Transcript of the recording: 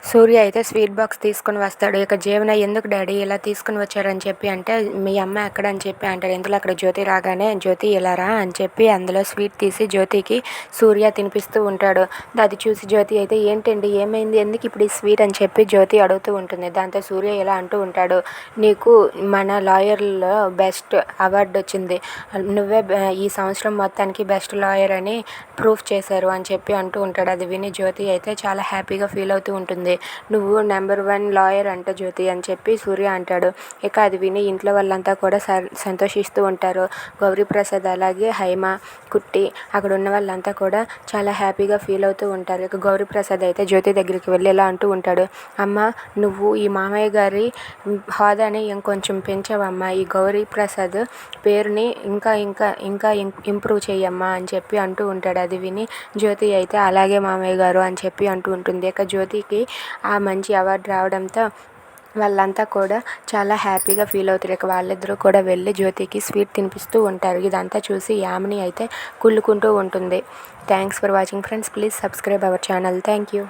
సూర్య అయితే sweet box తీసుకొని వస్తాడు. ఇక జీవన ఎందుకు డాడీ ఇలా తీసుకుని వచ్చారని చెప్పి అంటే, మీ అమ్మ ఎక్కడ అని చెప్పి అంటాడు. ఇందులో అక్కడ జ్యోతి రాగానే జ్యోతి ఇలా రా అని చెప్పి అందులో స్వీట్ తీసి జ్యోతికి సూర్య తినిపిస్తూ ఉంటాడు. అది చూసి జ్యోతి అయితే ఏంటండి ఏమైంది, ఎందుకు ఇప్పుడు ఈ స్వీట్ అని చెప్పి జ్యోతి అడుగుతూ ఉంటుంది. దాంతో సూర్య ఇలా అంటూ ఉంటాడు, నీకు మన లాయర్లో బెస్ట్ అవార్డు వచ్చింది, నువ్వే ఈ సంవత్సరం మొత్తానికి బెస్ట్ లాయర్ అని ప్రూఫ్ చేశారు అని చెప్పి అంటూ ఉంటాడు. అది విని జ్యోతి అయితే చాలా హ్యాపీగా ఫీల్ అవుతూ ఉంటుంది. నువ్వు నెంబర్ 1 లాయర్ అంట జ్యోతి అని చెప్పి సూర్య అంటాడు. ఇక అది విని ఇంట్లో వాళ్ళంతా కూడా సంతోషిస్తూ ఉంటారు. గౌరీప్రసాద్ అలాగే హైమ, కుట్టి అక్కడ ఉన్న వాళ్ళంతా కూడా చాలా హ్యాపీగా ఫీల్ అవుతూ ఉంటారు. ఇక గౌరీప్రసాద్ అయితే జ్యోతి దగ్గరికి వెళ్ళి ఇలా అంటూ ఉంటాడు, అమ్మ నువ్వు ఈ మామయ్య గారి హోదాని ఇంకొంచెం పెంచావమ్మా, ఈ గౌరీప్రసాద్ పేరుని ఇంకా ఇంకా ఇంకా ఇంప్రూవ్ చేయమ్మా అని చెప్పి అంటూ ఉంటాడు. అది విని జ్యోతి అయితే అలాగే మామయ్య గారు అని చెప్పి అంటూ ఉంటుంది. ఇక జ్యోతికి ఆ మంచి అవార్డు రావడంతో వాళ్ళంతా కూడా చాలా హ్యాపీగా ఫీల్ అవుతారు. ఇక వాళ్ళిద్దరూ కూడా వెళ్ళి జ్యోతికి స్వీట్ తినిపిస్తూ ఉంటారు. ఇదంతా చూసి యామిని అయితే కుళ్ళుకుంటూ ఉంటుంది. Thanks for watching friends. Please subscribe our channel. Thank you.